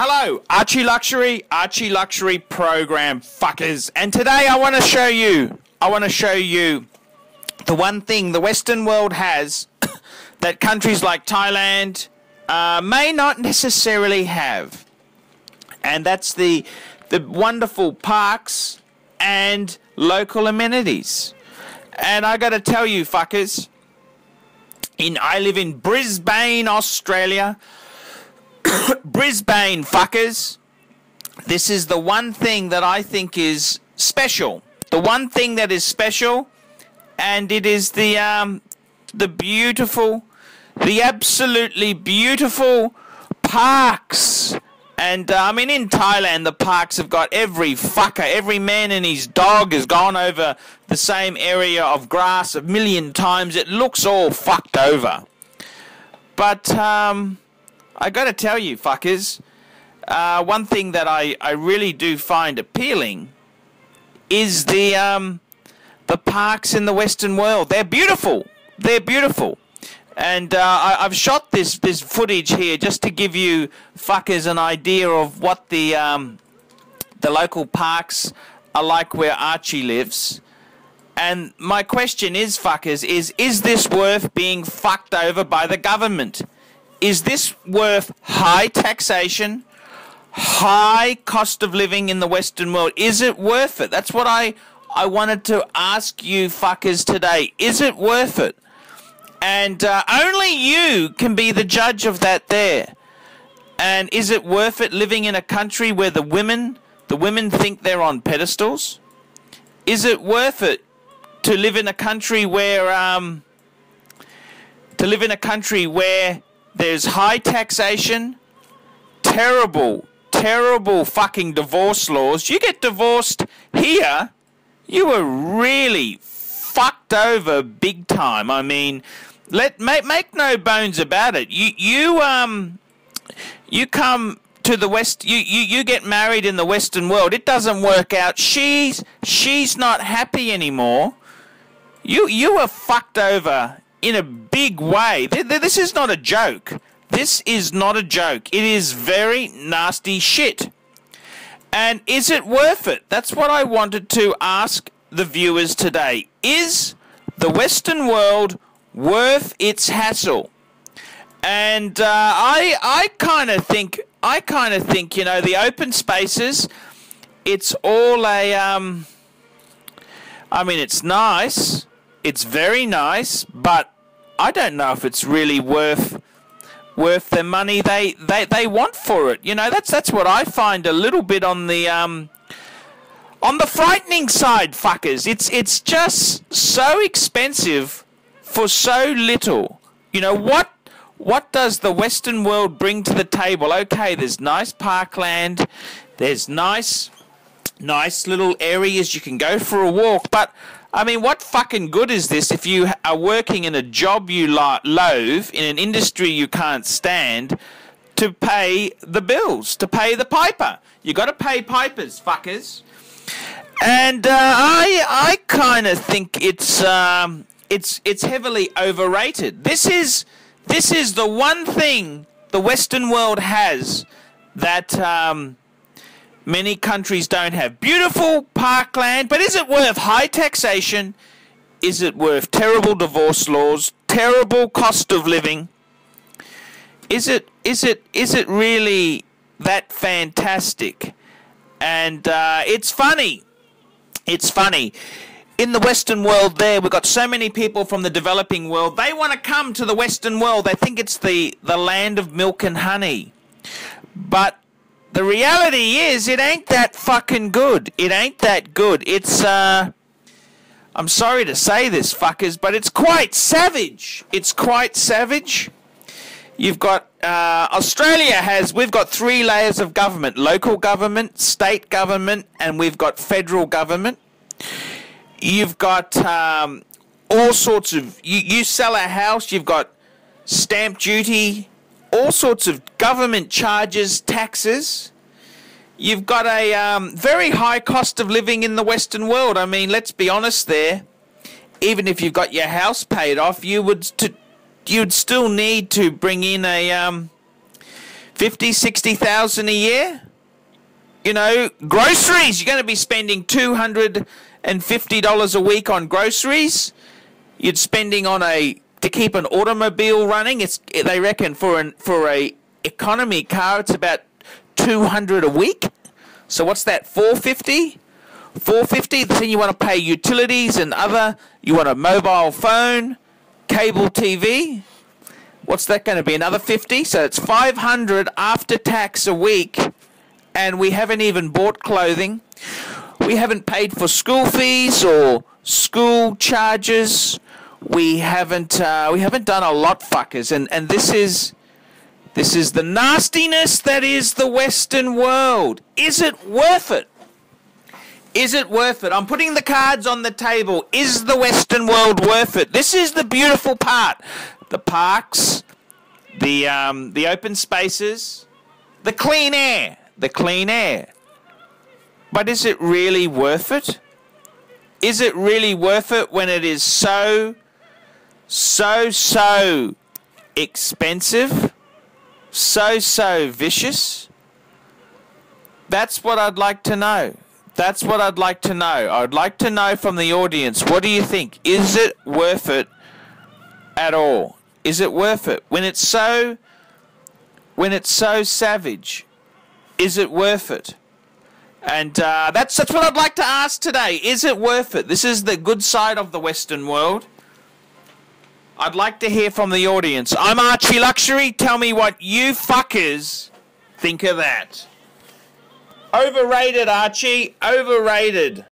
Hello, ArchieLuxury program fuckers. And today I want to show you the one thing the Western world has that countries like Thailand may not necessarily have. And that's the wonderful parks and local amenities. And I got to tell you fuckers, I live in Brisbane, Australia. Brisbane fuckers, this is the one thing that I think is special. The one thing that is special, and it is the absolutely beautiful parks. And I mean, in Thailand, the parks have got every man and his dog has gone over the same area of grass a million times. It looks all fucked over. But I gotta tell you, fuckers, one thing that I really do find appealing is the parks in the Western world. They're beautiful. They're beautiful. And I've shot this footage here just to give you fuckers an idea of what the local parks are like where Archie lives. And my question is, fuckers, is this worth being fucked over by the government? Is this worth high taxation, high cost of living in the Western world? Is it worth it? That's what I wanted to ask you fuckers today. Is it worth it? And only you can be the judge of that there. And is it worth it living in a country where the women think they're on pedestals? Is it worth it to live in a country where there's high taxation, terrible fucking divorce laws? You get divorced here, you are really fucked over big time. I mean, make no bones about it. You come to the West, you get married in the Western world, it doesn't work out. She's not happy anymore. You are fucked over in a big way. This is not a joke. This is not a joke. It is very nasty shit. And is it worth it? That's what I wanted to ask the viewers today. Is the Western world worth its hassle? And I kind of think, you know, the open spaces, it's all I mean, it's nice. It's very nice, but I don't know if it's really worth the money they want for it. You know, that's what I find a little bit on the frightening side, fuckers. It's just so expensive for so little. You know, what does the Western world bring to the table? Okay, there's nice parkland, there's nice little areas you can go for a walk, but I mean, what fucking good is this if you are working in a job you loathe, in an industry you can't stand, to pay the bills, to pay the piper? You got to pay pipers, fuckers. And I kind of think it's heavily overrated. This is the one thing the Western world has that many countries don't have. Beautiful parkland, but is it worth high taxation? Is it worth terrible divorce laws, terrible cost of living? Is it really that fantastic? And it's funny. It's funny. In the Western world there, we've got so many people from the developing world. They want to come to the Western world. They think it's the land of milk and honey. But the reality is, it ain't that fucking good. It ain't that good. It's, I'm sorry to say this, fuckers, but it's quite savage. It's quite savage. You've got, we've got 3 layers of government. Local government, state government, and we've got federal government. You've got all sorts of, you sell a house, you've got stamp duty, all sorts of government charges, taxes. You've got a very high cost of living in the Western world. I mean, let's be honest there. Even if you've got your house paid off, you'd still need to bring in a 50, 60,000 a year. You know, groceries. You're going to be spending $250 a week on groceries. You're spending on to keep an automobile running. They reckon for a economy car, it's about $200 a week. So what's that? $450. Then you want to pay utilities and other. You want a mobile phone, cable TV. What's that going to be? Another $50. So it's $500 after tax a week. And we haven't even bought clothing. We haven't paid for school fees or school charges. We haven't done a lot, fuckers. And this is the nastiness that is the Western world. Is it worth it? Is it worth it? I'm putting the cards on the table. Is the Western world worth it? This is the beautiful part. The parks, the open spaces, the clean air. The clean air. But is it really worth it? Is it really worth it when it is so expensive? So vicious? That's what I'd like to know. That's what I'd like to know. I'd like to know from the audience, what do you think? Is it worth it at all? Is it worth it? When it's so savage, is it worth it? And that's what I'd like to ask today. Is it worth it? This is the good side of the Western world. I'd like to hear from the audience. I'm ArchieLuxury. Tell me what you fuckers think of that. Overrated, Archie. Overrated.